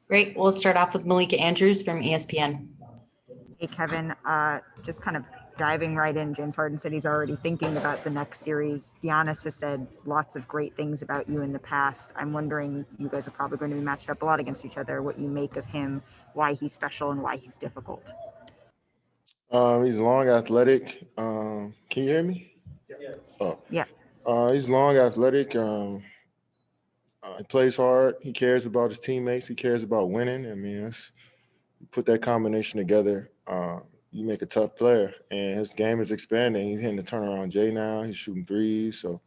Great. We'll start off with Malika Andrews from ESPN. Hey, Kevin, just kind of diving right in. James Harden said he's already thinking about the next series. Giannis has said lots of great things about you in the past. I'm wondering, you guys are probably going to be matched up a lot against each other, what you make of him, why he's special and why he's difficult. He's long, athletic. Can you hear me? Yeah. Oh. Yeah. He's long, athletic. He plays hard. He cares about his teammates. He cares about winning. I mean, you put that combination together, you make a tough player. And his game is expanding. He's hitting the turnaround J now. He's shooting threes. So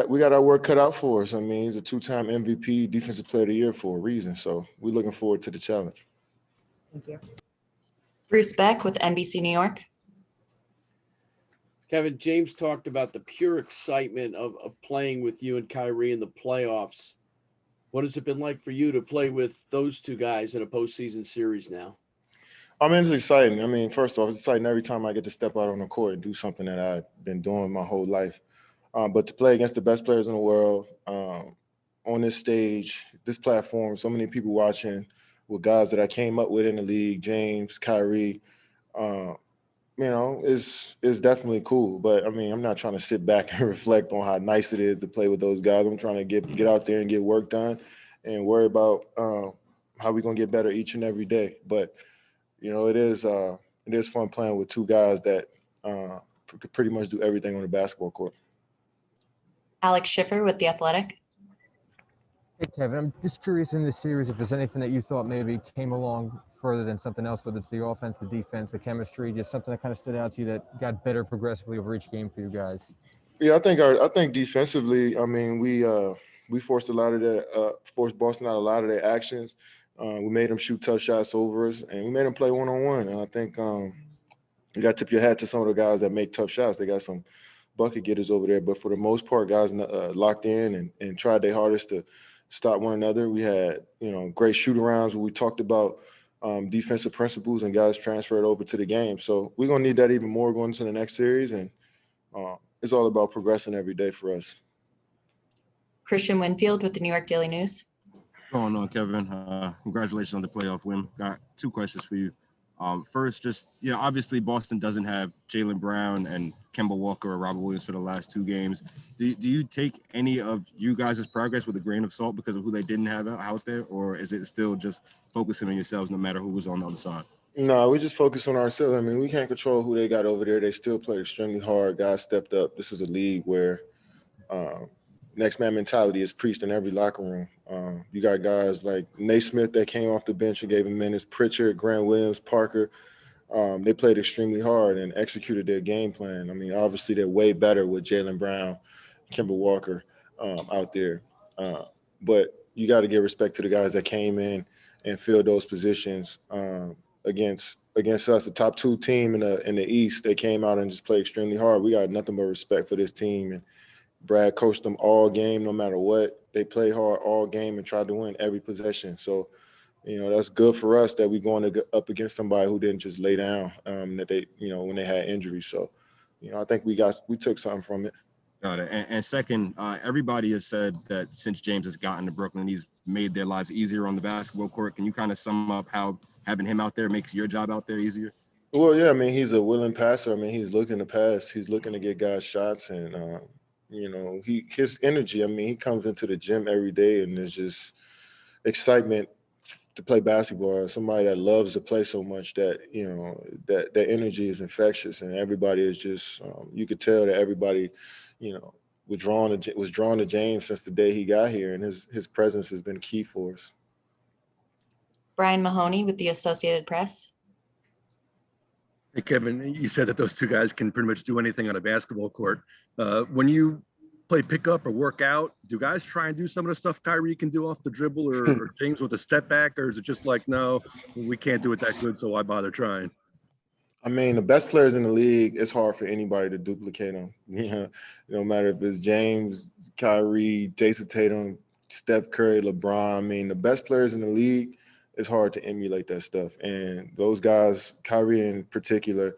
we got our work cut out for us. I mean, he's a 2-time MVP, Defensive Player of the Year for a reason. So we're looking forward to the challenge. Thank you. Bruce Beck with NBC New York. Kevin, James talked about the pure excitement of playing with you and Kyrie in the playoffs. What has it been like for you to play with those two guys in a postseason series now? I mean, it's exciting. I mean, first off, it's exciting every time I get to step out on the court and do something that I've been doing my whole life. But to play against the best players in the world on this stage, this platform, so many people watching with guys that I came up with in the league, James, Kyrie, is definitely cool. But I mean, I'm not trying to sit back and reflect on how nice it is to play with those guys. I'm trying to get out there and get work done and worry about how we're gonna get better each and every day. But it is fun playing with two guys that could pretty much do everything on the basketball court. Alex Schiffer with The Athletic. Hey, Kevin, I'm just curious in this series if there's anything that you thought maybe came along further than something else, whether it's the offense, the defense, the chemistry, just something that kind of stood out to you that got better progressively over each game for you guys. Yeah, I think defensively, I mean, we forced forced Boston out a lot of their actions. We made them shoot tough shots over us, and we made them play one-on-one. And I think you got to tip your hat to some of the guys that make tough shots. They got some bucket getters over there, but for the most part, guys locked in and tried their hardest to stop one another. We had, great shoot-arounds where we talked about defensive principles and guys transferred over to the game. So we're going to need that even more going into the next series, and it's all about progressing every day for us. Christian Winfield with the New York Daily News. What's going on, Kevin? Congratulations on the playoff win. Got two questions for you. First, just, obviously Boston doesn't have Jaylen Brown and Kemba Walker or Robert Williams for the last two games. Do you take any of you guys' progress with a grain of salt because of who they didn't have out there, or is it still just focusing on yourselves no matter who was on the other side? No, we just focus on ourselves. I mean, we can't control who they got over there. They still played extremely hard. Guys stepped up. This is a league where next man mentality is preached in every locker room. You got guys like Naismith that came off the bench and gave him minutes, Pritchard, Grant Williams, Parker. They played extremely hard and executed their game plan. I mean, obviously they're way better with Jaylen Brown, Kemba Walker out there. But you got to give respect to the guys that came in and filled those positions against us, the top two team in the East. They came out and just played extremely hard. We got nothing but respect for this team, and Brad coached them all game, no matter what. They play hard all game and tried to win every possession. So, that's good for us that we're going up against somebody who didn't just lay down that they, when they had injuries. So, I think we took something from it. Got it. And second, everybody has said that since James has gotten to Brooklyn, he's made their lives easier on the basketball court. Can you kind of sum up how having him out there makes your job out there easier? Well, yeah, I mean, he's a willing passer. I mean, he's looking to pass. He's looking to get guys shots, and his energy. I mean, he comes into the gym every day, and there's just excitement to play basketball. Somebody that loves to play so much that that energy is infectious, and everybody is just. You could tell that everybody, was drawn to James since the day he got here, and his presence has been key for us. Brian Mahoney with the Associated Press. Hey, Kevin, you said that those two guys can pretty much do anything on a basketball court. When you play pickup or work out, do guys try and do some of the stuff Kyrie can do off the dribble or James with a step back, or is it just like, no, we can't do it that good, so why bother trying? I mean, the best players in the league, it's hard for anybody to duplicate them. No matter if it's James, Kyrie, Jason Tatum, Steph Curry, LeBron. I mean, the best players in the league, it's hard to emulate that stuff. And those guys, Kyrie in particular,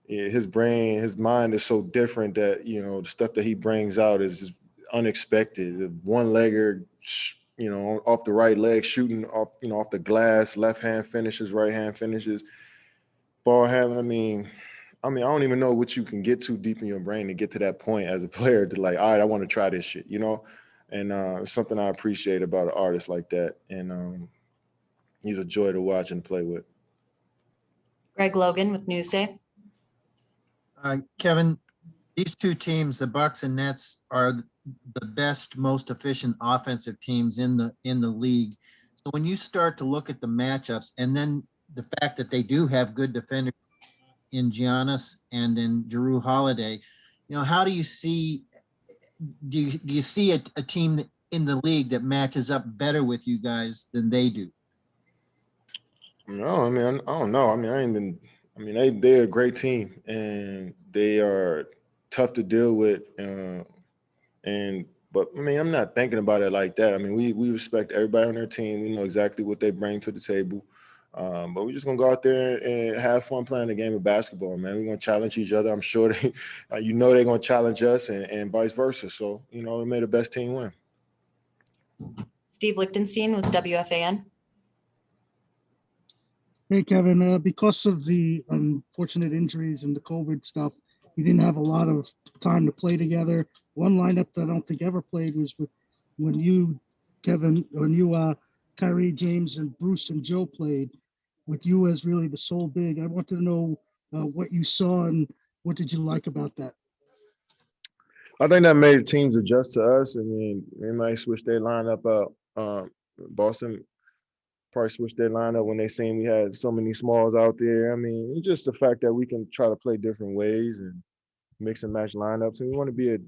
his brain, his mind is so different that, the stuff that he brings out is just unexpected. The one-legger, off the right leg, shooting off, off the glass, left hand finishes, right hand finishes, ball handling. I don't even know what you can get too deep in your brain to get to that point as a player to like, all right, I want to try this shit, And it's something I appreciate about an artist like that. And he's a joy to watch and play with. Greg Logan with Newsday. Kevin, these two teams, the Bucks and Nets, are the best, most efficient offensive teams in the league. So when you start to look at the matchups, and then the fact that they do have good defenders in Giannis and in Jrue Holiday, how do you see? Do you see a team in the league that matches up better with you guys than they do? No, I don't know. They're a great team, and they are tough to deal with. But I'm not thinking about it like that. We respect everybody on their team. We know exactly what they bring to the table. But we're just gonna go out there and have fun playing the game of basketball, man. We're gonna challenge each other. I'm sure they're gonna challenge us, and vice versa. So it may the best team win. Steve Lichtenstein with WFAN. Hey, Kevin, because of the unfortunate injuries and the COVID stuff, you didn't have a lot of time to play together. One lineup that I don't think ever played was when you, Kevin, Kyrie, James, and Bruce and Joe played, with you as really the sole big. I wanted to know what you saw and what did you like about that? I think that made teams adjust to us. They might switch their lineup up. Boston probably switched their lineup when they seen we had so many smalls out there. It's just the fact that we can try to play different ways and mix and match lineups. And we want to be a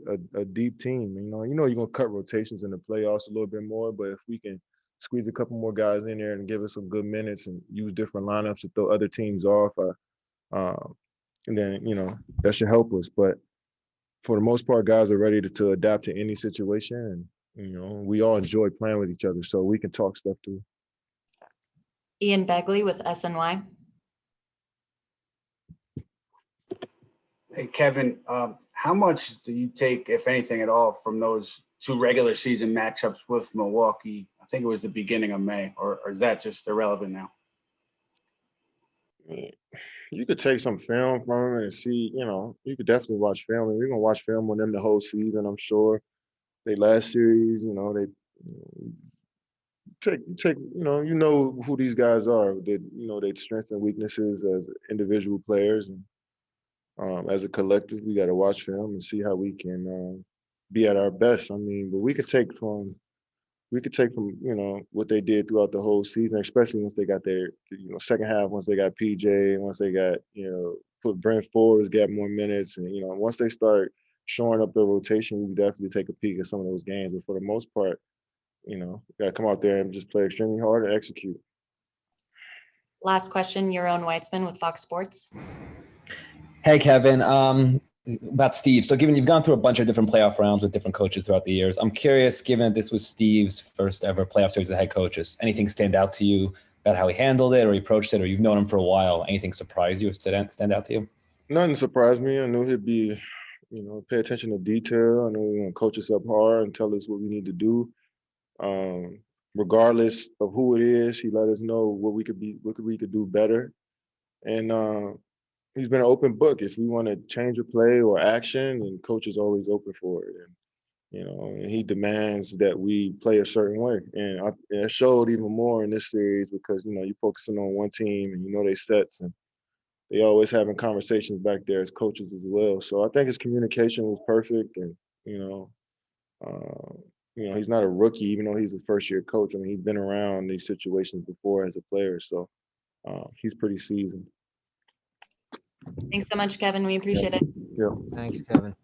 deep team. You're going to cut rotations in the playoffs a little bit more, but if we can squeeze a couple more guys in there and give us some good minutes and use different lineups to throw other teams off, and then, that should help us. But for the most part, guys are ready to adapt to any situation. And, we all enjoy playing with each other, so we can talk stuff too. Ian Begley with SNY. Hey, Kevin, how much do you take, if anything at all, from those two regular season matchups with Milwaukee? I think it was the beginning of May, or is that just irrelevant now? You could take some film from them and see, you could definitely watch film. We're going to watch film on them the whole season, I'm sure. They last series, they take who these guys are. Their strengths and weaknesses as individual players, and as a collective, we got to watch film and see how we can be at our best. But we could take from what they did throughout the whole season, especially once they got their second half, once they got PJ, and once they got put Brent Forbes, got more minutes, and once they start showing up their rotation, we definitely take a peek at some of those games. But for the most part, got to come out there and just play extremely hard and execute. Last question, Yaron Weitzman with Fox Sports. Hey, Kevin, about Steve. So given you've gone through a bunch of different playoff rounds with different coaches throughout the years, I'm curious, given that this was Steve's first ever playoff series as head coaches, anything stand out to you about how he handled it or he approached it, or you've known him for a while? Anything surprise you or stand out to you? Nothing surprised me. I knew he'd be, pay attention to detail. I knew he was going to coach us up hard and tell us what we need to do. Regardless of who it is, he let us know what we could do better. And he's been an open book. If we want to change a play or action, and coach is always open for it. And he demands that we play a certain way. And it showed even more in this series because, you're focusing on one team and they sets, and they always having conversations back there as coaches as well. So I think his communication was perfect. And, he's not a rookie, even though he's a first-year coach. He's been around these situations before as a player. So he's pretty seasoned. Thanks so much, Kevin. We appreciate it. Yeah. Thanks, Kevin.